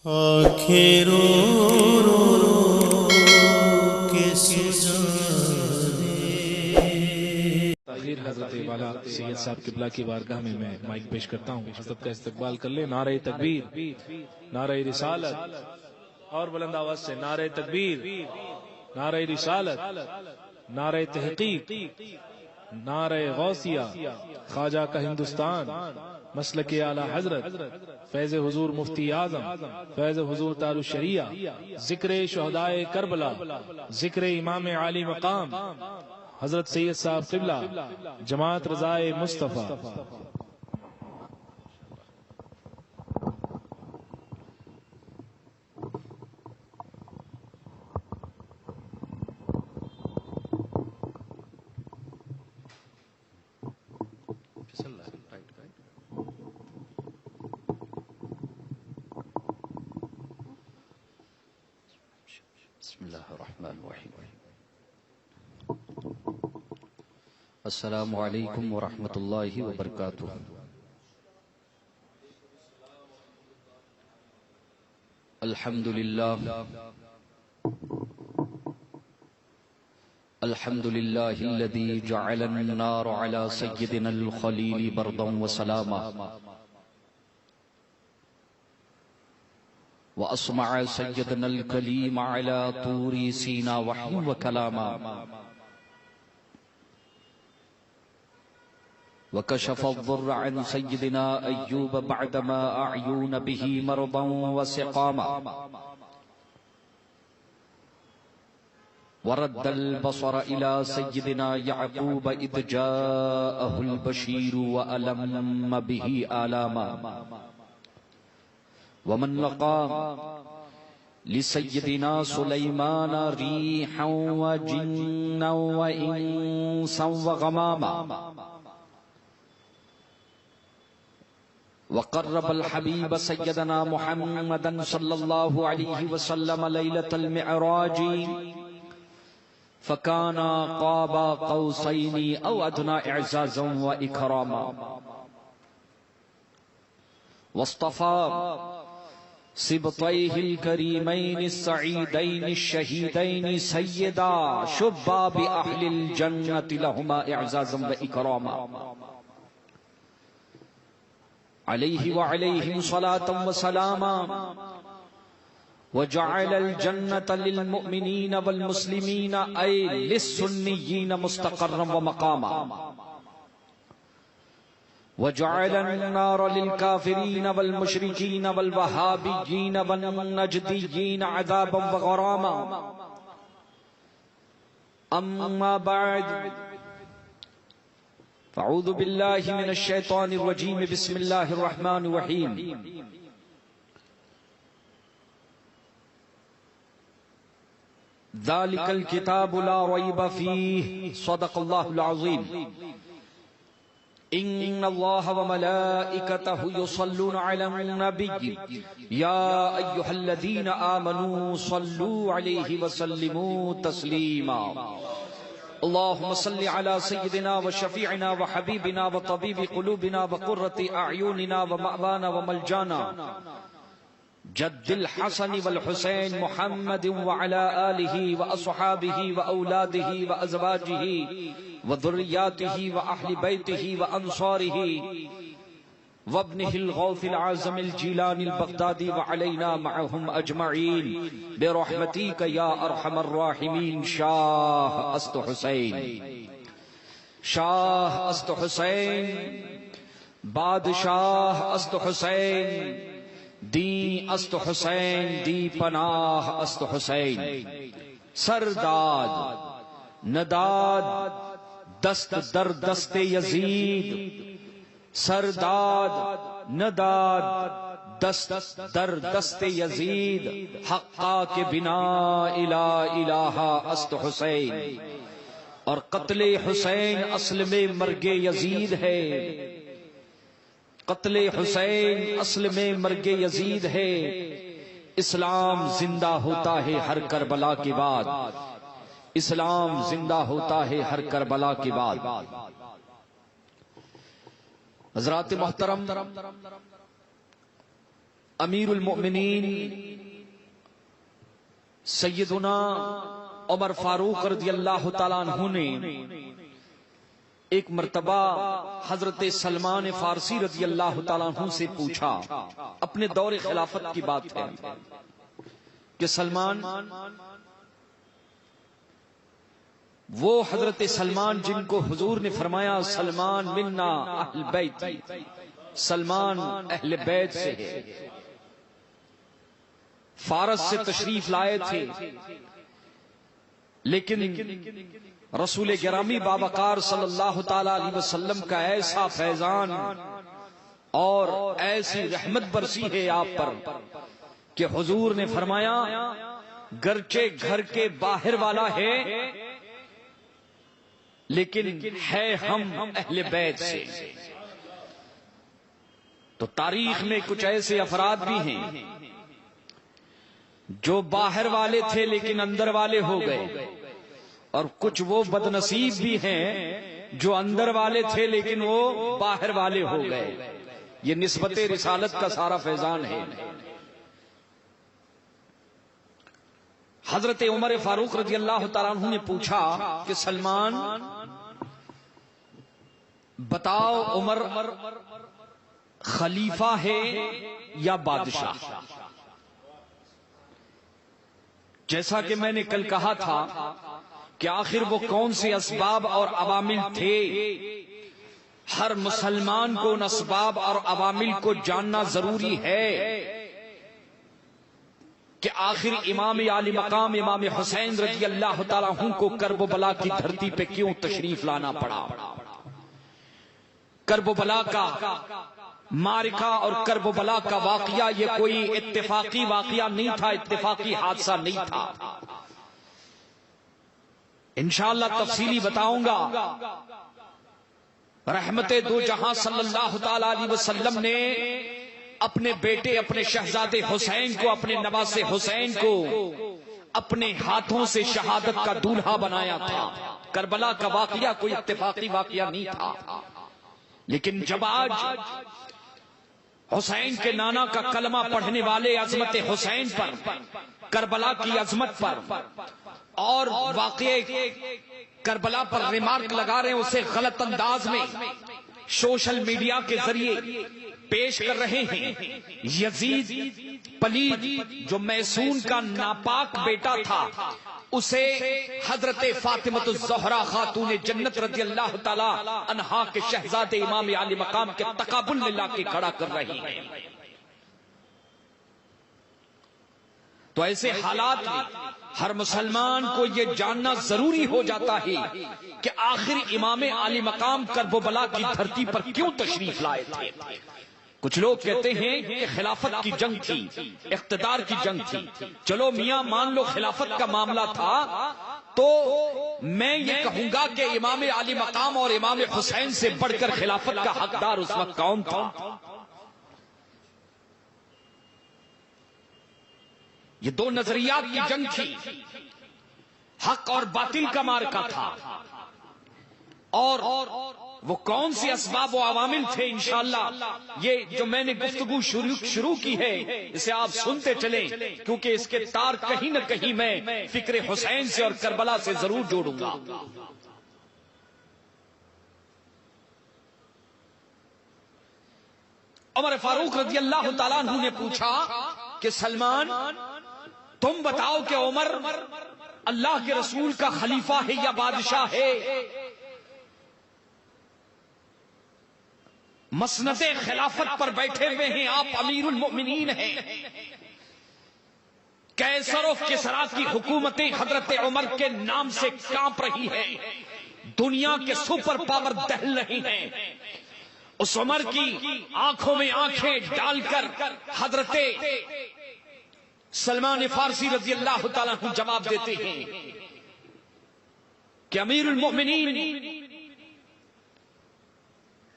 آنکھیں رو رو رو کے سجانے۔ تاخیر حضرت والا سید صاحب قبلہ کی بارگاہ میں مائک پیش کرتا ہوں، حضرت کا استقبال کر لیں۔ نعرہ تکبیر، نعرہ رسالت، اور بلند آواز سے نعرہ تکبیر، نعرہ رسالت، نعرہ تحقیق، نعرہ غوثیہ، خواجہ کا ہندوستان، مسلک اعلی حضرت، فیض حضور مفتی اعظم، فیض حضور تاج الشریعہ، ذکر شہدائے کربلا، ذکر امام عالی مقام حضرت سید صاحب قبلہ، جماعت رضائے مصطفیٰ۔ بسم اللہ الرحمن الرحیم۔ السلام علیکم ورحمۃ اللہ وبرکاتہ۔ الحمد للہ الحمد للہ الذی جعل النار علی سیدنا الخلیل بردا وسلاما، وأسمع سيدنا الكليم على طور سينا وحيا وكلاما، وكشف الضر عن سيدنا أيوب بعدما أعيون به مرضا وسقاما، ورد البصر إلى سيدنا يعقوب إذ جاءه البشير وألم به آلاما، ومن لقى لسيدنا سليمان ريحا وجنا وإنسا وغماما، وقرب الحبيب سيدنا محمدا صلى الله عليه وسلم ليلة المعراج، فكان قاب قوسين أو أدنى إعزازا وإكراما، واصطفى سبطيه الكريمين السعيدين الشهيدين سيدا شباب أهل الجنة لهما إعزازا وإكراما، عليه وعليهم صلاة وسلاما، وجعل الجنة للمؤمنين والمسلمين أي للسنيين مستقرا ومقاما، وجعل النار للكافرين والمشركين والوهابيين والنجديين عذابا وغراما. أما بعد، فأعوذ بالله من الشيطان الرجيم، بسم الله الرحمن الرحيم. ذلك الكتاب لا ريب فيه، صدق الله العظيم. إن الله وملائكته يصلون على النبي يا أيها الذين آمنوا صلوا عليه وسلموا تسليما. اللهم صل على سيدنا وشفيعنا وحبيبنا وطبيب قلوبنا وقرة أعيننا ومأوانا وملجانا جد الحسن والحسين محمد وعلى آله وأصحابه وأولاده وأزواجه وذرياته وأهل بيته وأنصاره وابنه الغوث العظم الجيلاني البغدادي وعلينا معهم أجمعين برحمتك يا أرحم الراحمين. شاه است حسين، شاه است حسين، بادشاہ است حسین، دی است حسین، دی پناہ است حسین. سرداد نداد دست در دست یزید، سرداد نداد دست در دست یزید، حقا کے بنا الہ الہ است حسین. اور قتل حسین اصل میں مرگ یزید ہے، قتل حسین اصل میں مرگ یزید ہے. اسلام زندہ ہوتا ہے ہر کربلا کے بعد، اسلام زندہ ہوتا ہے ہر کربلا کے بعد. حضرات محترم، امیر المؤمنین سیدنا عمر فاروق رضی اللہ تعالیٰ عنہ نے ایک مرتبہ حضرت سلمان فارسی رضی اللہ تعالیٰ عنہ سے پوچھا، اپنے دور خلافت کی بات ہے کہ سلمان، وہ حضرت سلمان جن کو حضور نے فرمایا سلمان منا اہل بیت، سلمان اہل بیت سے ہے، فارس سے تشریف لائے تھے، لیکن رسول گرامی بابکار صلی اللہ تعالی علیہ وسلم کا ایسا فیضان اور ایسی رحمت برسی ہے آپ پر کہ حضور نے فرمایا گرچہ گھر کے باہر والا ہے لیکن ہے ہم اہل بیت سے۔ تو تاریخ میں کچھ ایسے افراد بھی ہیں جو باہر والے تھے لیکن اندر والے ہو گئے، اور کچھ وہ بدنصیب بھی ہیں جو اندر والے تھے لیکن وہ باہر والے ہو گئے۔ یہ نسبت رسالت کا سارا فیضان ہے۔ حضرت عمر فاروق رضی اللہ تعالیٰ عنہ نے پوچھا کہ سلمان بتاؤ، عمر خلیفہ ہے یا بادشاہ؟ جیسا کہ میں نے کل کہا تھا کہ آخر وہ کون سے اسباب اور عوامل تھے، ہر مسلمان کو ان اسباب اور عوامل کو جاننا ضروری ہے کہ آخر امام عالی مقام امام حسین رضی اللہ تعالیٰ عنہ کو کرب و بلا کی دھرتی پہ کیوں تشریف لانا پڑا۔ کرب و بلا کا معرکہ اور کرب و بلا کا واقعہ یہ کوئی اتفاقی واقعہ نہیں تھا، اتفاقی حادثہ نہیں تھا۔ انشاءاللہ تفصیلی بتاؤں گا۔ رحمت دو جہاں صلی اللہ تعالی علیہ وسلم نے اپنے بیٹے اپنے شہزادے حسین کو، اپنے نواسے حسین کو اپنے ہاتھوں سے شہادت کا دولہا بنایا تھا۔ کربلا کا واقعہ کوئی اتفاقی واقعہ نہیں تھا، لیکن جب آج حسین کے نانا کا کلمہ پڑھنے والے عظمت حسین پر، کربلا کی عظمت پر اور واقعے کربلا پر ریمارک لگا رہے ہیں، اسے غلط انداز میں سوشل میڈیا کے ذریعے پیش کر رہے ہیں۔ یزید پلید جو میسون کا ناپاک بیٹا تھا، اسے حضرت فاطمۃ الزہرا خاتون جنت رضی اللہ تعالی عنہا کے شہزادے امام عالی مقام کے تقابل میں لا کے کھڑا کر رہی ہیں۔ تو ایسے حالات میں ہر مسلمان کو یہ جاننا ضروری ہو جاتا ہے کہ آخر امام عالی مقام کرب و بلا کی دھرتی پر کیوں تشریف لائے تھے۔ کچھ لوگ کہتے ہیں کہ خلافت کی جنگ تھی، اقتدار کی جنگ تھی۔ چلو میاں مان لو خلافت کا معاملہ تھا، تو میں یہ کہوں گا کہ امام عالی مقام اور امام حسین سے بڑھ کر خلافت کا حقدار اس وقت کون تھا؟ یہ دو نظریات کی جنگ تھی، حق اور باطل کا معرکہ تھا، اور وہ کون سے اسباب و عوامل تھے انشاءاللہ یہ جو میں نے گفتگو شروع کی ہے اسے آپ سنتے چلیں، کیونکہ اس کے تار کہیں نہ کہیں میں فکر حسین سے اور کربلا سے ضرور جوڑوں گا۔ عمر فاروق رضی اللہ تعالیٰ عنہ نے پوچھا کہ سلمان تم بتاؤ کہ عمر اللہ کے رسول کا خلیفہ ہے یا بادشاہ ہے؟ مسند خلافت پر بیٹھے ہوئے ہیں آپ، امیر المؤمنین ہیں، کیسر و کسریٰ کی حکومتیں حضرت عمر کے نام سے کانپ رہی ہے، دنیا کے سپر پاور دہل رہی ہیں۔ اس عمر کی آنکھوں میں آنکھیں ڈال کر حضرت سلمان فارسی رضی اللہ تعالیٰ عنہ جواب دیتے ہیں کہ امیر المؤمنین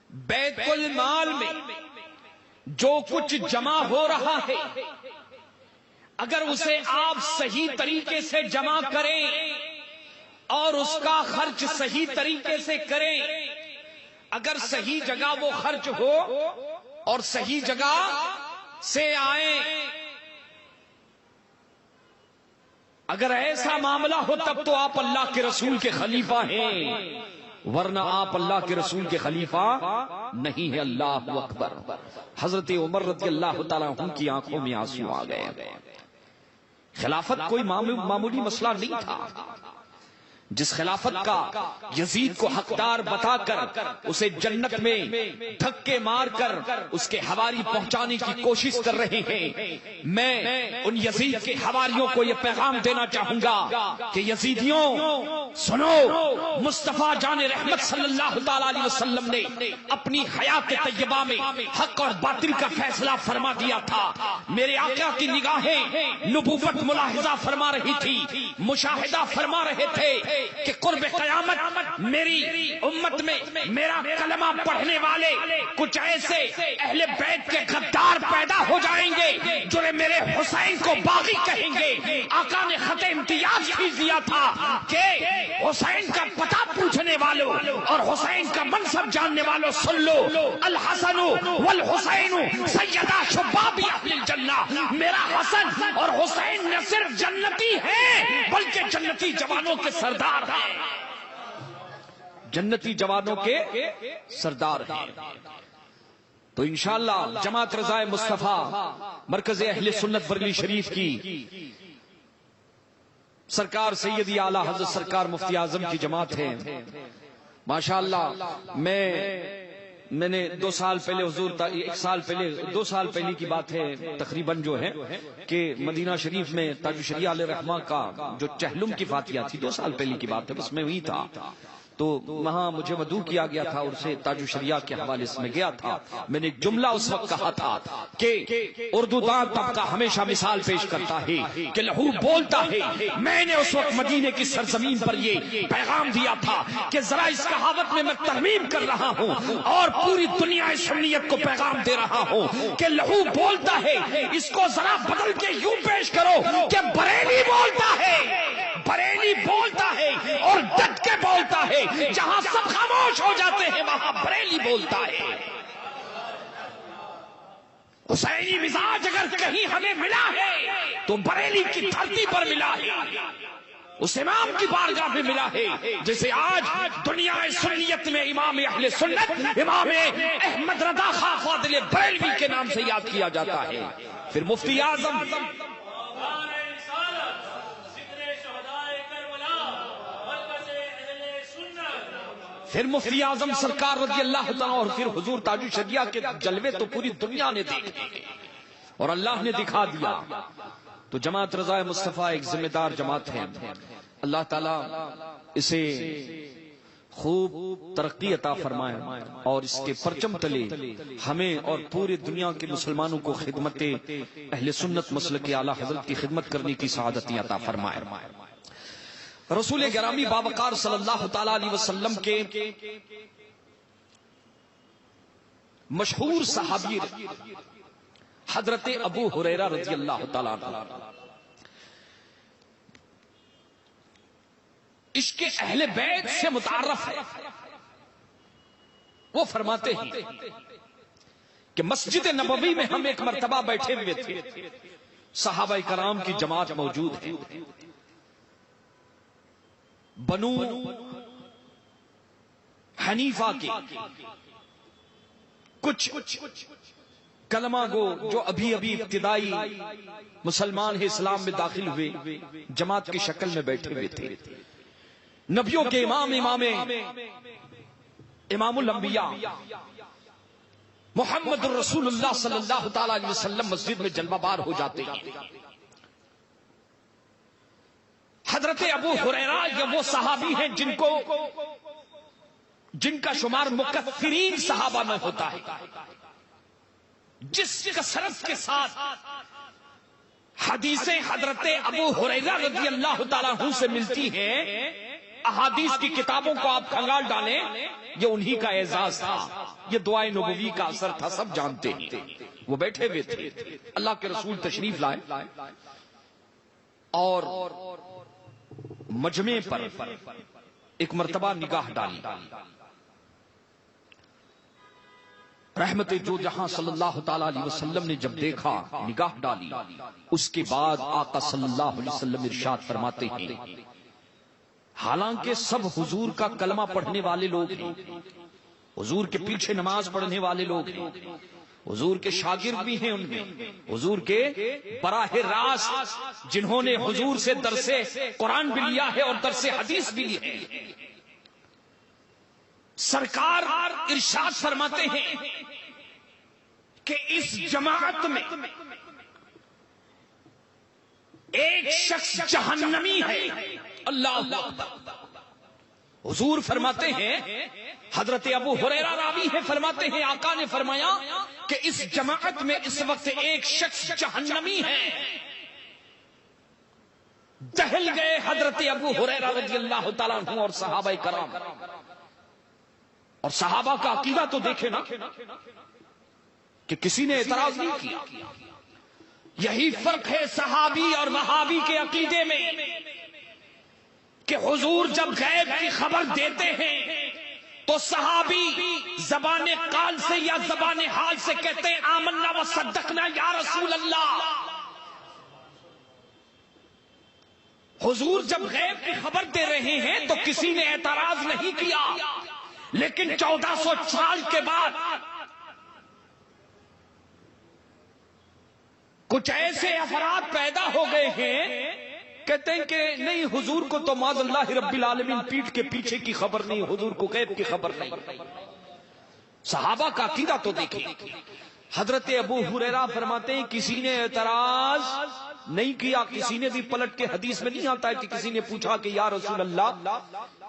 بیت المال میں جو کچھ جمع ہو رہا ہے اگر اسے آپ صحیح طریقے سے جمع کریں اور اس کا خرچ صحیح طریقے سے کریں، اگر صحیح جگہ وہ خرچ ہو اور صحیح جگہ سے آئیں. اگر ایسا معاملہ ہو تب تو آپ اللہ کے رسول کے خلیفہ ہیں، ورنہ آپ اللہ کے رسول کے خلیفہ نہیں ہے. اللہ اکبر. حضرت عمر رضی اللہ تعالیٰ عنہ کی آنکھوں میں آنسو آ گئے. خلافت کوئی معمولی مسئلہ نہیں تھا. جس خلافت کا یزید کو حقدار بتا کر اسے جنت میں دھکے مار کر اس کے حواری پہنچانے کی کوشش کر رہے ہیں، میں ان یزید کے حواریوں کو یہ پیغام دینا چاہوں گا کہ یزیدیوں سنو، مصطفیٰ جان رحمت صلی اللہ تعالی علیہ وسلم نے اپنی حیات طیبہ میں حق اور باطل کا فیصلہ فرما دیا تھا. میرے آقا کی نگاہیں نبوت ملاحظہ فرما رہی تھی، مشاہدہ فرما رہے تھے کہ قرب قیامت میری امت میں میرا کلمہ پڑھنے والے کچھ ایسے اہل بیت کے غدار پیدا ہو جائیں گے جو میرے حسین کو باغی کہیں گے. آقا نے خط امتیاز کھینچ دیا تھا کہ حسین کا پتہ پوچھنے والوں اور حسین کا منصب جاننے والوں سن لو، الحسن والحسین سیدہ شباب اہل الجنہ. میرا حسن اور حسین نہ صرف جنتی ہیں بلکہ جنتی جوانوں کے سردار ہیں، جنتی جوانوں کے سردار ہیں. تو انشاءاللہ جماعت رضائے مصطفیٰ مرکز اہل سنت بریلی شریف کی سرکار سیدی اعلیٰ حضرت سرکار مفتی اعظم کی جماعت ہے. ماشاءاللہ میں نے 2 سال پہلے حضور 1 سال پہلے 2 سال پہلے کی بات ہے تقریباً جو ہے کہ مدینہ شریف میں تاج الشریعہ علیہ رحمہ کا جو چہلم کی فاتحہ تھی 2 سال پہلے کی بات ہے، بس میں وہی تھا. تو وہاں مجھے مدعو کیا گیا تھا اور اسے تاج الشریعہ کے حوالے سے میں گیا تھا. میں نے ایک جملہ اس وقت کہا تھا کہ اردو دان طبقہ ہمیشہ مثال پیش کرتا ہے کہ لہو بولتا ہے. میں نے اس وقت مدینے کی سرزمین پر یہ پیغام دیا تھا کہ ذرا اس کہاوت میں ترمیم کر رہا ہوں اور پوری دنیا سنیت کو پیغام دے رہا ہوں کہ لہو بولتا ہے. اس کو ذرا بدل کے یوں پیش کرو کہ بریلی بولتا ہے، بریلی بولتا ہے اور ڈٹ کے بولتا ہے. جہاں سب خاموش ہو جاتے ہیں وہاں بریلی بولتا ہے. حسینی مزاج اگر کہیں ہمیں ملا ہے تو بریلی کی دھرتی پر ملا ہے، اس امام کی بارگاہ میں ملا ہے جسے آج دنیا سنیت میں امام اہل سنت امام احمد رضا خان فاضل بریلوی کے نام سے یاد کیا جاتا ہے. پھر مفتی اعظم پھر مفتی اعظم سرکار رضی اللہ تعالیٰ اور پھر حضور تاج الشریعہ کے جلوے تو پوری دنیا نے دیکھے اور اللہ نے دکھا دیا. تو جماعت رضائے مصطفیٰ ایک ذمہ دار جماعت ہے. اللہ تعالیٰ اسے خوب ترقی عطا فرمائے اور اس کے پرچم تلے ہمیں اور پوری دنیا کے مسلمانوں کو خدمت اہل سنت مسلک اعلیٰ حضرت کی خدمت کرنے کی سعادت عطا فرمائے. رسول گرامی بابقار صلی اللہ تعالی علیہ وسلم کے مشہور صحابی حضرت ابو ہریرہ رضی اللہ تعالی عنہ عشق اہل بیت سے متعارف ہے. وہ فرماتے ہیں کہ مسجد نبوی میں ہم ایک مرتبہ بیٹھے ہوئے تھے، صحابہ کرام کی جماعت موجود ہے. بنو حنیفہ کے کچھ کلمہ گو جو ابھی ابتدائی مسلمان ہیں اسلام میں داخل ہوئے جماعت کی شکل میں بیٹھے ہوئے تھے. نبیوں کے امام الانبیاء محمد الرسول اللہ صلی اللہ تعالی علیہ وسلم مسجد میں جلوہ بار ہو جاتے ہیں. حضرت ابو ہریرہ یہ وہ صحابی ہیں جن کا شمار مکثرین صحابہ میں ہوتا ہے. جس کثرت کے ساتھ حدیثیں حضرت ابو ہریرہ رضی اللہ تعالیٰ عنہ سے ملتی ہیں، احادیث کی کتابوں کو آپ کھنگال ڈالیں، یہ انہی کا اعزاز تھا، یہ دعائے نبوی کا اثر تھا، سب جانتے ہیں. وہ بیٹھے ہوئے تھے، اللہ کے رسول تشریف لائے اور مجمع پر ایک مرتبہ نگاہ ڈالی. رحمت جو جہاں صلی اللہ تعالی علیہ وسلم نے جب دیکھا، نگاہ ڈالی، اس کے بعد آقا صلی اللہ علیہ وسلم ارشاد فرماتے ہیں، حالانکہ سب حضور کا کلمہ پڑھنے والے لوگ ہیں، حضور کے پیچھے نماز پڑھنے والے لوگ ہیں، حضور کے شاگرد بھی ہیں، ان میں حضور کے براہ راست جنہوں نے حضور سے درس قرآن بھی لیا ہے اور درس حدیث بھی لیا ہے، سرکار ارشاد فرماتے ہیں کہ اس جماعت میں ایک شخص جہنمی ہے۔ اللہ اکبر۔ حضور فرماتے ہیں، حضرت ابو ہریرہ راوی ہے، فرماتے ہیں آقا نے فرمایا کہ اس جماعت میں اس وقت ایک شخص جہنمی ہے۔ دہل گئے حضرت ابو ہریرہ رضی اللہ تعالیٰ عنہ اور صحابہ کرام، اور صحابہ کا عقیدہ تو دیکھے نا کہ کسی نے اعتراض نہیں کیا۔ یہی فرق ہے صحابی اور وہابی کے عقیدے میں کہ حضور جب غیب کی خبر دیتے ہیں تو صحابی زبان قال سے یا زبان حال سے کہتے ہیں آمنا و صدقنا یا رسول اللہ۔ حضور جب غیب کی خبر دے رہے ہیں تو کسی نے اعتراض نہیں کیا، لیکن 1400 سال کے بعد کچھ ایسے افراد پیدا ہو گئے ہیں، کہتے ہیں کہ نہیں، حضور کو تو معاذ اللہ رب العالمین پیٹھ کے پیچھے کی خبر نہیں، حضور کو غیب کی خبر نہیں۔ صحابہ کا عقیدہ تو دیکھیں۔ حضرت ابو ہریرہ فرماتے ہیں کسی نے اعتراض نہیں کیا، کسی نے بھی پلٹ کے حدیث میں نہیں آتا ہے کہ کسی نے پوچھا کہ یا رسول اللہ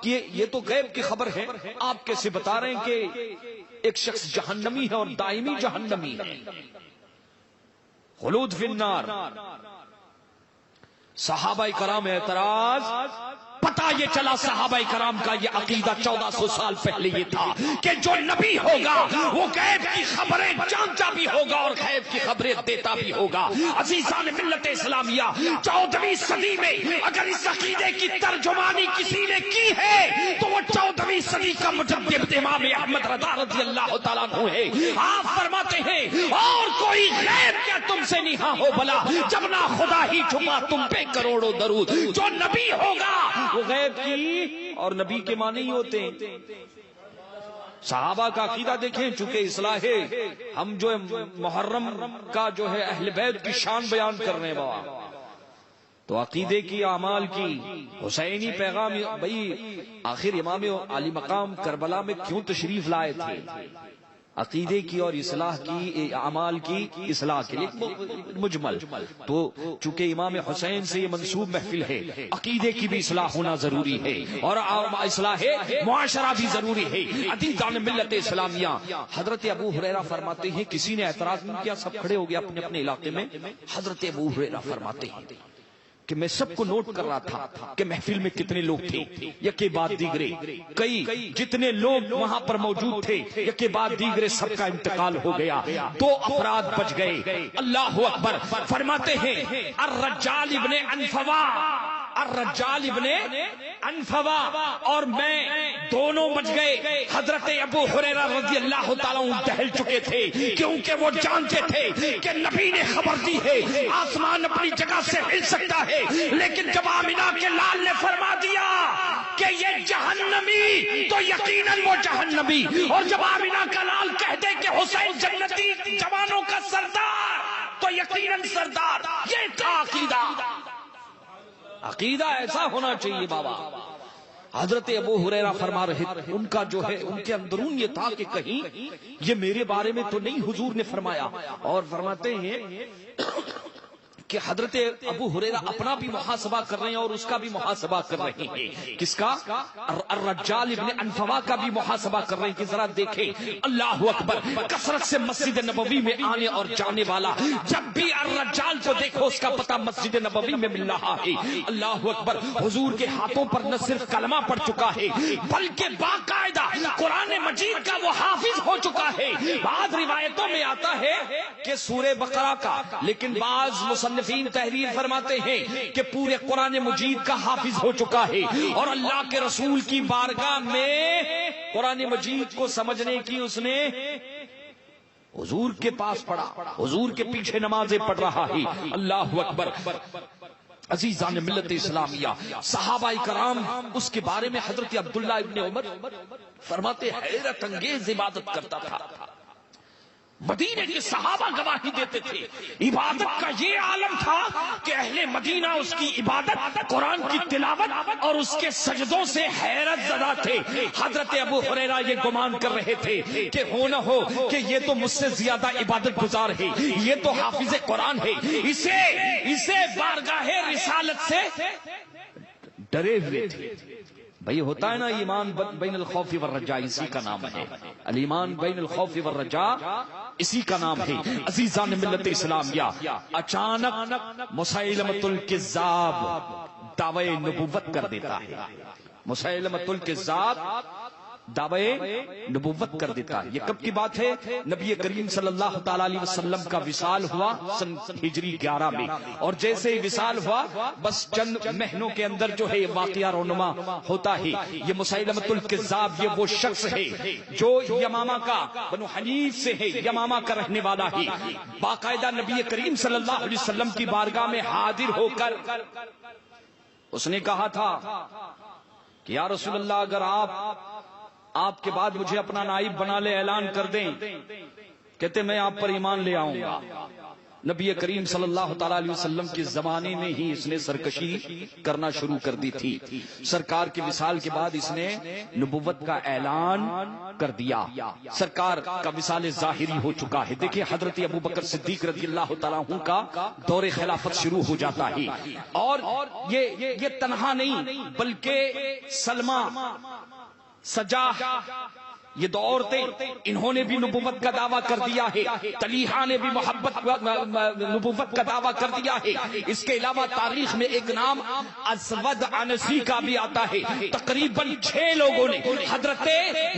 کہ یہ تو غیب کی خبر ہے، آپ کیسے بتا رہے ہیں کہ ایک شخص جہنمی ہے اور دائمی جہنمی ہے، خلود فی النار۔ صحابہ کرام اعتراض، پتہ یہ چلا صحابہ کرام کا یہ عقیدہ 1400 سال پہلے یہ تھا کہ جو نبی ہوگا وہ غیب کی خبریں جانتا بھی ہوگا اور غیب کی خبریں دیتا بھی ہوگا۔ عزیزان ملت اسلامیہ، 14ویں صدی میں اگر اس عقیدے کی ترجمانی کسی نے کی ہے تو وہ 14ویں صدی کا مجدد امام احمد رضا رضی اللہ تعالیٰ عنہ ہے۔ آپ فرماتے ہیں اور کوئی غیب کیا تم سے نہیں ہو بلا، جب نہ خدا ہی چھپا تم پہ کروڑوں درود۔ جو نبی ہوگا وہ غیب کی اور نبی کے معنی ہی ہوتے ہیں۔ صحابہ کا عقیدہ دیکھیں، چونکہ اصلاح ہم جو محرم کا جو ہے اہل بیت کی شان بیان کر رہے ہیں بابا، تو عقیدے کی اعمال کی حسینی پیغام، بھئی آخر امام علی مقام کربلا میں کیوں تشریف لائے تھے؟ عقیدے کی اور اصلاح کی، اعمال کی اصلاح کے لیے مجمل۔ تو چونکہ امام حسین سے یہ منسوب محفل ہے، عقیدے کی بھی اصلاح ہونا ضروری ہے اور اصلاح معاشرہ بھی ضروری ہے۔ عزیزان ملت اسلامیہ، حضرت ابو ہریرہ فرماتے ہیں کسی نے اعتراض نہیں کیا، سب کھڑے ہو گئے اپنے اپنے علاقے میں۔ حضرت ابو ہریرہ فرماتے ہیں کہ میں سب کو نوٹ کر رہا تھا کہ محفل میں کتنے لوگ تھے، یکے بعد دیگرے، کئی جتنے لوگ وہاں پر موجود تھے یکے بعد دیگرے سب کا انتقال ہو گیا، 2 افراد بچ گئے۔ اللہ اکبر۔ فرماتے ہیں الرجال ابن انفوا، الرجال ابن انفوا اور میں دونوں بچ گئے۔ حضرت ابو ہریرہ رضی اللہ تعالیٰ عنہ ٹہل چکے تھے، کیونکہ وہ جانتے تھے کہ نبی نے خبر دی ہے آسمان اپنی جگہ سے ہل سکتا ہے، لیکن جب آمنہ کے لال نے فرما دیا کہ یہ جہنمی تو یقیناً وہ جہنمی، اور جب آمنہ کا لال کہہ دے کہ حسین جنتی جوانوں کا سردار تو یقیناً سردار۔ یہ تھا عقیدہ۔ عقیدہ ایسا ہونا چاہیے بابا۔ حضرت ابو ہریرہ فرما رہے تھے، ان کا جو ہے ان کے اندرون یہ تھا کہ کہیں یہ میرے بارے میں تو نہیں حضور نے فرمایا، اور فرماتے ہیں کہ حضرت ابو ہریرہ اپنا بھی محاسبہ کر رہے ہیں اور اس کا بھی محاسبہ کر رہے ہیں۔ کس کا؟ الرجال ابن انفوا کا بھی محاسبہ کر رہے ہیں کہ ذرا دیکھیں اللہ اکبر، کثرت سے مسجد نبوی میں آنے اور جانے والا، جب بھی الرجال کو دیکھو اس کا پتہ مسجد نبوی میں مل رہا ہے۔ اللہ اکبر۔ حضور کے ہاتھوں پر نہ صرف کلمہ پڑھ چکا ہے بلکہ باقاعدہ قرآن مجید کا وہ حافظ ہو چکا ہے۔ بعض روایتوں میں آتا ہے کہ سورہ بقرہ کا، لیکن بعض مصنفین تحریر فرماتے ہیں کہ پورے قرآن مجید کا حافظ ہو چکا ہے، اور اللہ کے رسول کی بارگاہ میں قرآن مجید کو سمجھنے کی اس نے حضور کے پاس پڑا، حضور کے پیچھے نمازیں پڑھ رہا ہے. اللہ اکبر. عزیزان ملت اسلامیہ، صحابہ کرام اس کے بارے میں حضرت عبداللہ ابن عمر فرماتے حیرت انگیز عبادت کرتا تھا. مدینے کے صحابہ گواہی دیتے تھے عبادت کا یہ عالم تھا کہ اہل مدینہ اس کی عبادت، قرآن کی تلاوت اور اس کے سجدوں سے حیرت زدہ تھے. حضرت ابو ہریرہ یہ گمان کر رہے تھے کہ ہو نہ ہو کہ یہ تو مجھ سے زیادہ عبادت گزار ہے، یہ تو حافظ قرآن ہے، اسے بارگاہ رسالت سے ڈرے ہوئے تھے. بھئی ہوتا ہے نا ایمان بین الخوف والرجاء، اسی کا نام ہے الایمان بین الخوف والرجاء، اسی کا نام ہے. عزیزان ملت اسلامیہ، اچانک مسیلمۃ الکذاب دعوی نبوت کر دیتا ہے. مسیلمۃ الکذاب دعوی نبوت کر دیتا ہے. یہ کب کی بات ہے؟ نبی کریم صلی اللہ تعالی علیہ وسلم کا وصال ہوا سن ہجری 11 میں، اور جیسے ہی وصال ہوا بس چند مہینوں کے اندر جو ہے یہ واقعہ رونما ہوتا ہے. یہ مسیلمۃ الکذاب یہ وہ شخص ہے جو یمامہ کا، بنو حنیف سے ہے، یمامہ کا رہنے والا ہے. باقاعدہ نبی کریم صلی اللہ علیہ وسلم کی بارگاہ میں حاضر ہو کر اس نے کہا تھا کہ یا رسول اللہ، اگر آپ کے بعد مجھے اپنا نائب بنا لے، اعلان کر دیں، کہتے میں آپ پر ایمان لے آؤں گا. نبی کریم صلی اللہ تعالی علیہ وسلم کے زمانے میں ہی اس نے سرکشی کرنا شروع کر دی تھی. سرکار کے وصال کے بعد اس نے نبوت کا اعلان کر دیا. سرکار کا وصال ظاہری ہو چکا ہے. دیکھیں حضرت ابوبکر صدیق رضی اللہ تعالیٰ عنہ کا دور خلافت شروع ہو جاتا ہے، اور یہ تنہا نہیں بلکہ سلمہ، سجاح، یہ دو عورتیں انہوں نے بھی نبوت کا دعویٰ کر دیا ہے. طلیحہ نے بھی نبوت کا دعویٰ کر دیا ہے. اس کے علاوہ تاریخ میں ایک نام اسود عنسی کا بھی آتا ہے. تقریباً 6 لوگوں نے حضرت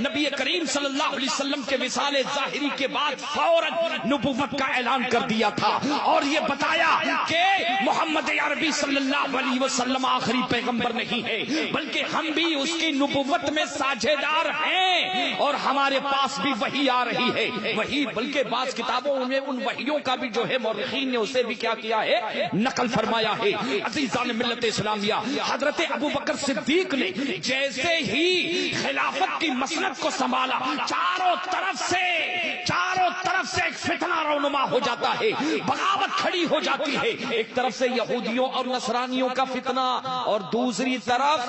نبی کریم صلی اللہ علیہ وسلم کے وصال ظاہری کے بعد فوراً نبوت کا اعلان کر دیا تھا، اور یہ بتایا کہ محمد عربی صلی اللہ علیہ وسلم آخری پیغمبر نہیں ہے بلکہ ہم بھی اس کی نبوت میں ساجھیدار ہیں، اور ہمارے پاس بھی وحی آ رہی ہے. وحی بلکہ بعض کتابوں میں ان وحیوں کا بھی جو ہے مورخین نے اسے بھی کیا کیا ہے، نقل فرمایا ہے. عزیزان ملت اسلامیہ، حضرت ابوبکر صدیق نے جیسے ہی خلافت کی مسند کو سنبھالا، چاروں طرف سے ایک فتنہ رونما ہو جاتا ہے، بغاوت کھڑی ہو جاتی ہے. ایک طرف سے یہودیوں اور نصرانیوں کا فتنہ، اور دوسری طرف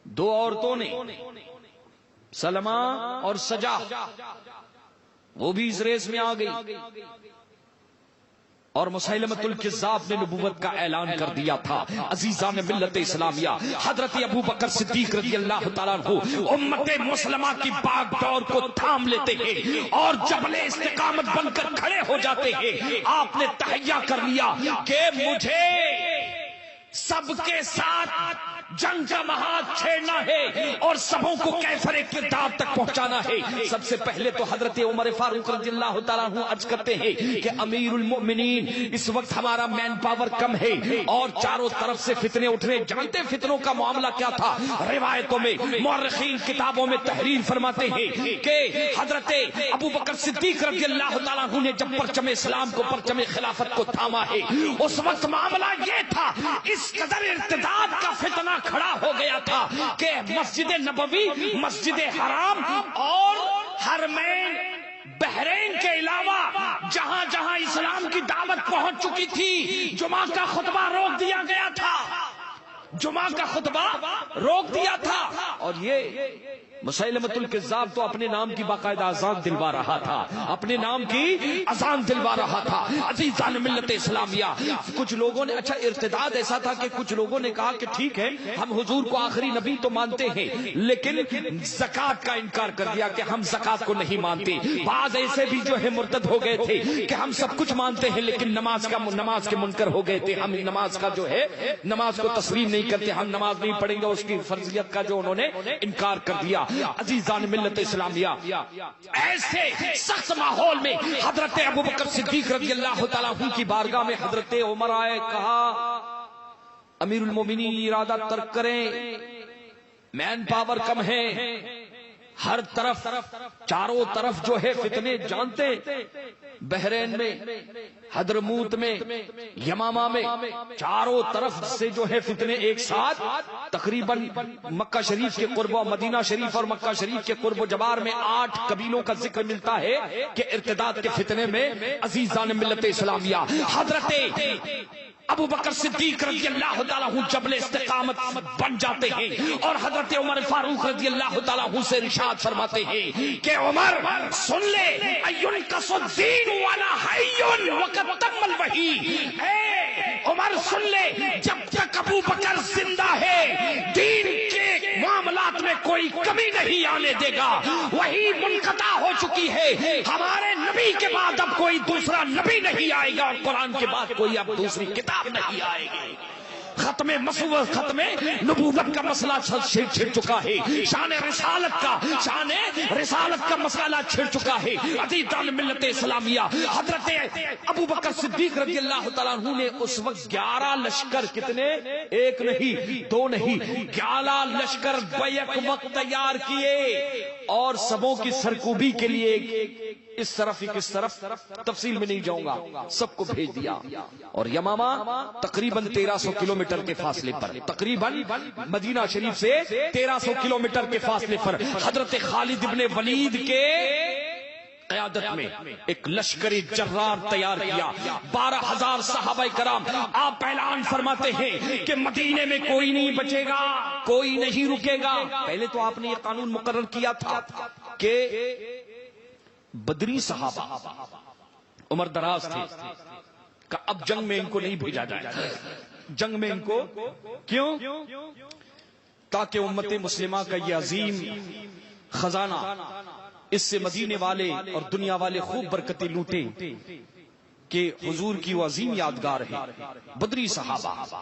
2 عورتوں نے، سلمہ اور سجاح، وہ بھی اس ریس میں آ گئی، اور مسیلمۃ الکذاب نے نبوت کا اعلان کر دیا تھا. عزیزان ملت اسلامیہ، حضرت ابوبکر صدیق رضی اللہ تعالیٰ عنہ امت مسلمہ کی باغ ڈور کو تھام لیتے ہیں اور جبل استقامت بن کر کھڑے ہو جاتے ہیں. آپ نے تہیہ کر لیا کہ مجھے سب کے ساتھ جنگ کا محاذ چھیڑنا ہے اور سبوں کو کیفر کردار تک پہنچانا ہے. سب سے پہلے تو حضرت عمر فاروق رضی اللہ تعالیٰ عنہ عرض کرتے ہیں کہ امیر المؤمنین، اس وقت ہمارا مین پاور کم ہے اور چاروں طرف سے فتنے اٹھ رہے. جانتے فتنوں کا معاملہ کیا تھا؟ روایتوں میں مورخین کتابوں میں تحریر فرماتے ہیں کہ حضرت ابوبکر صدیق رضی اللہ تعالیٰ عنہ نے جب پرچم اسلام کو، پرچم خلافت کو تھاما ہے، اس وقت معاملہ یہ تھا، اس قدر ارتداد کا فتنہ کھڑا ہو گیا تھا کہ مسجد نبوی، مسجد حرام اور حرمین بحرین کے علاوہ جہاں جہاں اسلام کی دعوت پہنچ چکی تھی، جمعہ کا خطبہ روک دیا گیا تھا، جمعہ کا خطبہ روک دیا تھا. اور یہ مسیلمۃ الکذاب تو اپنے نام کی باقاعدہ اذان دلوا رہا تھا، اپنے نام کی اذان دلوا رہا تھا. عزیزان ملت اسلامیہ، کچھ لوگوں نے، اچھا ارتداد ایسا تھا کہ کچھ لوگوں نے کہا کہ ٹھیک ہے ہم حضور کو آخری نبی تو مانتے ہیں لیکن زکوٰۃ کا انکار کر دیا کہ ہم زکوٰۃ کو نہیں مانتے. بعض ایسے بھی جو ہے مرتد ہو گئے تھے کہ ہم سب کچھ مانتے ہیں لیکن نماز کے منکر ہو گئے تھے، ہم نماز کا جو ہے نماز کو تسلیم نہیں کرتے، ہم نماز نہیں پڑھیں گے، اس کی فرضیت کا جو انہوں نے انکار کر دیا. عزیزان ملت اسلامیہ، ایسے سخت ماحول میں حضرت ابوبکر صدیق رضی اللہ تعالیٰ عنہ کی بارگاہ میں حضرت عمر آئے، کہا امیر المومنین ارادہ ترک کریں، مین پاور کم ہے، ہر طرف چاروں طرف جو ہے فتنے جانتے، بحرین میں، حضرموت میں، یمامہ میں، چاروں طرف سے جو ہے فتنے ایک ساتھ، تقریباً مکہ شریف کے قرب و مدینہ شریف اور مکہ شریف کے قرب و جوار میں 8 قبیلوں کا ذکر ملتا ہے کہ ارتداد کے فتنے میں عزیزان ملت اسلامیہ حضرت ابو بکر صدیق رضی اللہ تعالیٰ عنہ جبل استقامت بن جاتے ہیں اور حضرت عمر فاروق رضی اللہ تعالیٰ عنہ سے ارشاد فرماتے ہیں کہ عمر سن لے اینقص الدین وانا حی وقد تم الوحی، اے عمر سن لے جب تک ابو بکر زندہ ہے دین کے معاملات میں کوئی کمی نہیں آنے دے گا، وہی منقطع ہو چکی ہے، ہمارے نبی کے بعد اب کوئی دوسرا نبی نہیں آئے گا اور قرآن کے بعد کوئی اب دوسری کتاب نہیں آئے گی۔ ختم نبوت کا مسئلہ چھڑ چکا ہے، شان رسالت کا مسئلہ چھڑ چکا ہے۔ عزیزان ملت اسلامیہ حضرت ابو بکر صدیق رضی اللہ تعالیٰ عنہ نے اس وقت 11 لشکر، کتنے؟ 1 نہیں 2 نہیں، 11 لشکر بیک وقت تیار کیے اور سبوں کی سرکوبی کے لیے اس طرف کس طرف، تفصیل میں نہیں جاؤں گا، سب کو بھیج دیا۔ اور یمامہ تقریباً 1300 کلومیٹر کے فاصلے پر، تقریباً مدینہ شریف سے 1300 کلومیٹر کے فاصلے پر حضرت خالد ابن ولید کے قیادت میں ایک لشکری جرار تیار کیا، 12,000 صحابہ کرام۔ آپ اعلان فرماتے ہیں کہ مدینے میں کوئی نہیں بچے گا، کوئی نہیں رکے گا۔ پہلے تو آپ نے یہ قانون مقرر کیا تھا کہ بدری صحابہ عمر دراز تھے کہ اب جنگ میں ان کو نہیں بھیجا جائے، جنگ میں ان کو کیوں؟ تاکہ امت مسلمہ کا یہ عظیم خزانہ، اس سے مدینے والے اور دنیا والے خوب برکتیں لوٹیں کہ حضور کی وہ عظیم یادگار ہے بدری صحابہ۔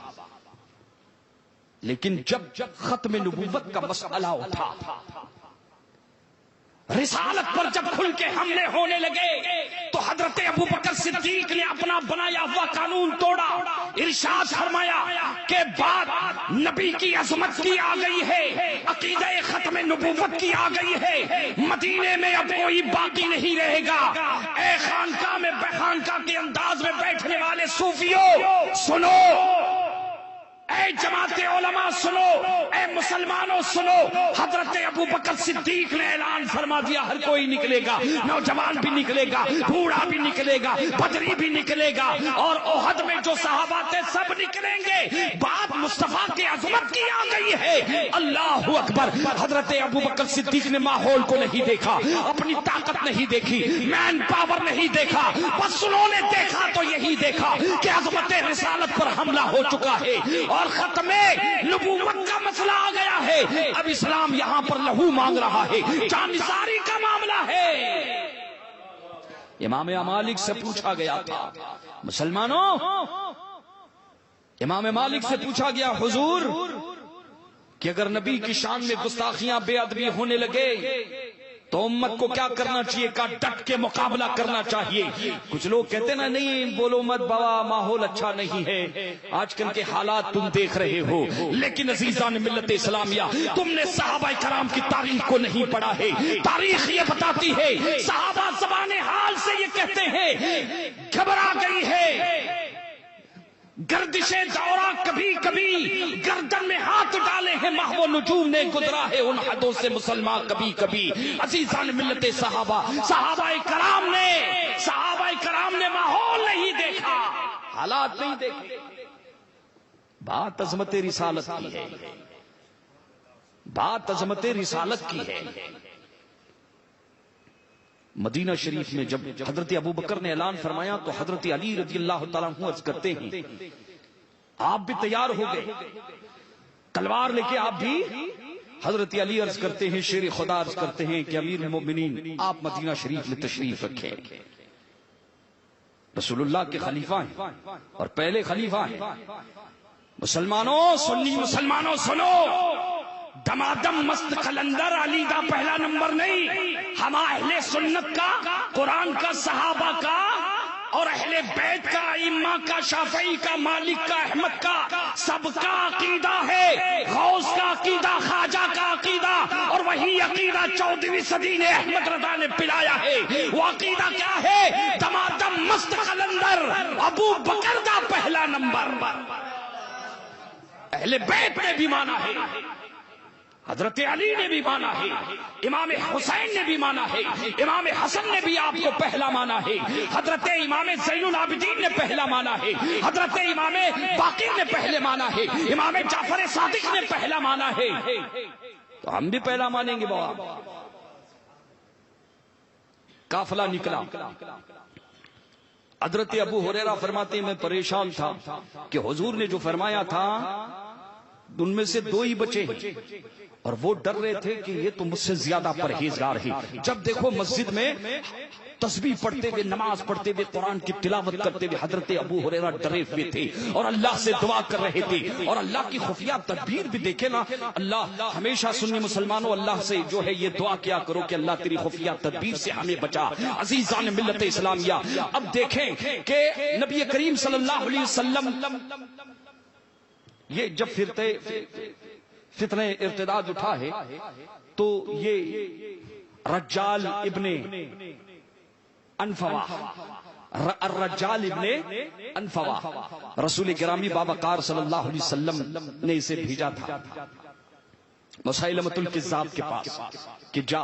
لیکن جب ختم نبوت کا مسئلہ اٹھا، رسالت پر جب کھل کے حملے ہونے لگے تو حضرت ابو بکر صدیق نے اپنا بنایا ہوا قانون توڑا، ارشاد فرمایا کہ بات نبی کی عظمت کی آ گئی ہے، عقیدہ ختم نبوت کی آ گئی ہے، مدینے میں اب کوئی باقی نہیں رہے گا۔ اے خانقاہ میں، خانقاہ کے انداز میں بیٹھنے والے صوفیوں سنو، اے جماعت علماء سنو، اے مسلمانوں سنو، حضرت ابو بکر صدیق نے اعلان فرما دیا ہر کوئی نکلے گا، نوجوان بھی نکلے گا، بوڑھا بھی نکلے گا، بدری بھی نکلے گا، اور احد میں جو صحابہ تھے سب نکلیں گے۔ بات مصطفیٰ کی عظمت کی آ گئی ہے، اللہ اکبر۔ حضرت ابو بکر صدیق نے ماحول کو نہیں دیکھا، اپنی طاقت نہیں دیکھی، مین پاور نہیں دیکھا، بس انہوں نے دیکھا تو یہی دیکھا کہ عظمت رسالت پر حملہ ہو چکا ہے اور ختم نبوت کا مسئلہ آ گیا ہے۔ اب اسلام یہاں پر لہو مانگ رہا ہے، جانثاری کا معاملہ ہے۔ امام مالک سے پوچھا گیا تھا، مسلمانوں، امام مالک سے پوچھا گیا حضور کہ اگر نبی کی شان میں گستاخیاں بے ادبی ہونے لگے تو امت کو کیا کرنا چاہیے؟ کا ڈٹ کے مقابلہ کرنا چاہیے۔ کچھ لوگ کہتے نا نہیں بولو مت بابا، ماحول اچھا نہیں ہے، آج کل کے حالات تم دیکھ رہے ہو۔ لیکن عزیزان ملت اسلامیہ، تم نے صحابہ کرام کی تاریخ کو نہیں پڑھا ہے۔ تاریخ یہ بتاتی ہے، صحابہ زبان حال سے یہ کہتے ہیں گھبرا گئی ہے، گردش دورہ کبھی کبھی گردن میں ہاتھ ڈالے ہیں، محو نجوم نے گزرا ہے ان حدوں سے مسلمان کبھی کبھی۔ عزیزان ملت صحابہ کرام نے ماحول نہیں دیکھا، حالات نہیں دیکھے۔ بات عظمت رسالت کی ہے، بات عظمت رسالت کی ہے۔ مدینہ شریف میں جب حضرت ابو بکر نے اعلان فرمایا تو حضرت علی رضی اللہ تعالیٰ عنہ عرض کرتے ہیں آپ بھی تیار ہو گئے، تلوار لے کے آپ بھی۔ حضرت علی عرض کرتے ہیں، شیر خدا عرض کرتے ہیں کہ امیر المومنین آپ مدینہ شریف میں تشریف رکھیں، رسول اللہ کے خلیفہ ہیں اور پہلے خلیفہ ہیں۔ مسلمانوں، سنی مسلمانوں سنو، دمادم مست قلندر علی دا پہلا نمبر نہیں، ہم اہل سنت کا، قرآن کا، صحابہ کا اور اہل بیت کا، ائمہ کا، شافعی کا، مالک کا، احمد کا، سب کا عقیدہ ہے، غوث کا عقیدہ، خواجہ کا عقیدہ، اور وہی عقیدہ 14ویں صدی نے احمد رضا نے پلایا ہے۔ وہ عقیدہ کیا ہے؟ دمادم مست قلندر ابو بکر دا پہلا نمبر۔ اہل بیت نے بھی مانا ہے، حضرت علی نے بھی مانا ہے، امام حسین نے بھی مانا ہے، امام حسن نے بھی آپ کو پہلا مانا ہے، حضرت امام زین العابدین نے پہلا مانا ہے، حضرت امام باقر نے پہلے مانا ہے، امام جعفر صادق نے پہلا مانا ہے، تو ہم بھی پہلا مانیں گے بابا۔ قافلہ نکلا، حضرت ابو ہریرہ فرماتے ہیں میں پریشان تھا کہ حضور نے جو فرمایا تھا ان میں سے 2 ہی بچے اور وہ ڈر رہے تھے کہ یہ تو مجھ سے زیادہ پرہیزگار ہے۔ جب دیکھو مسجد میں تسبیح پڑھتے ہوئے، نماز پڑھتے ہوئے، قرآن کی تلاوت کرتے ہوئے حضرت ابو ہریرہ ڈرے ہوئے تھے اور اللہ سے دعا کر رہے تھے، اور اللہ کی خفیہ تدبیر بھی دیکھے نا۔ اللہ ہمیشہ سنی مسلمانوں اللہ سے جو ہے یہ دعا کیا کرو کہ اللہ تیری خفیہ تدبیر سے ہمیں بچا۔ عزیزان ملت اسلامیہ، اب دیکھیں کہ نبی کریم صلی اللہ علیہ وسلم یہ جب فتنہ ارتداد اٹھا ہے تو یہ رجال ابن انفوا، الرجال ابن انفوا، رسول گرامی باباقار صلی اللہ علیہ وسلم نے اسے بھیجا تھا مسیلمۃ الکذاب کے پاس کہ جا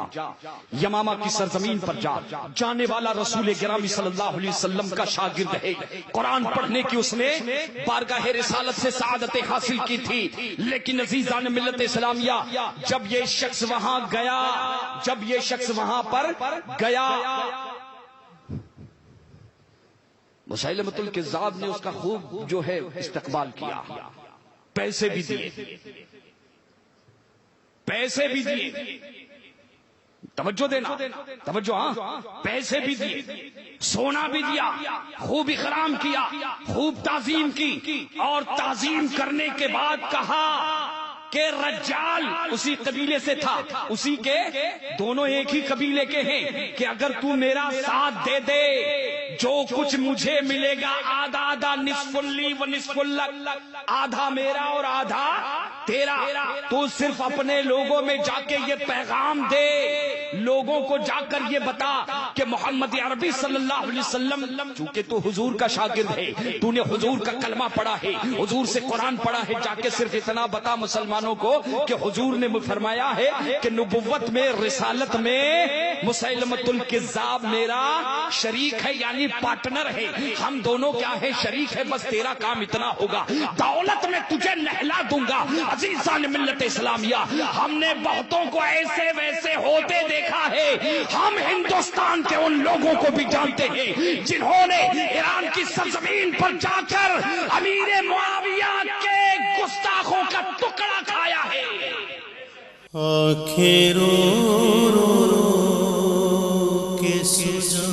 یمامہ کی سرزمین پر جا، جانے والا رسول گرامی صلی اللہ علیہ وسلم کا شاگرد ہے، قرآن پڑھنے کی اس نے بارگاہ رسالت سے سعادت حاصل کی تھی، لیکن عزیزان ملت اسلامیہ جب یہ شخص وہاں پر گیا مسیلمۃ الکذاب نے اس کا خوب جو ہے استقبال کیا، پیسے بھی دیے، توجہ دینا، توجہ، ہاں، پیسے بھی دیے، سونا بھی دیا، خوب اکرام کیا، خوب تعظیم کی، اور تعظیم کرنے کے بعد کہا کہ رجال اسی قبیلے سے تھا، اسی کے دونوں ایک ہی قبیلے کے ہیں، کہ اگر تو میرا ساتھ دے دے جو کچھ مجھے ملے گا آدھا آدھا، نصف لی و نصف لک، آدھا میرا اور آدھا تیرا، تو صرف اپنے لوگوں میں جا کے یہ پیغام دے، لوگوں کو جا کر یہ بتا کہ محمد عربی صلی اللہ علیہ وسلم، چونکہ تو حضور کا شاگرد ہے، تو نے حضور کا کلمہ پڑھا ہے، حضور سے قرآن پڑھا ہے، جا کے صرف اتنا بتا مسلمانوں کو کہ حضور نے فرمایا ہے کہ نبوت میں، رسالت میں مسیلمۃ الکذاب میرا شریک ہے، یعنی پارٹنر ہے، ہم دونوں کیا ہے، شریک ہے، بس تیرا کام اتنا ہوگا، دولت میں تجھے نہلا دوں گا۔ عزیزان ملت اسلامیہ، ہم نے بہتوں کو ایسے ویسے ہوتے دیکھا ہے، ہم ہندوستان کے ان لوگوں کو بھی جانتے ہیں جنہوں نے ایران کی سرزمین پر جا کر امیر معاویہ کے گستاخوں کا ٹکڑا کھایا ہے۔ آنکھیں رو رو رو کے سجا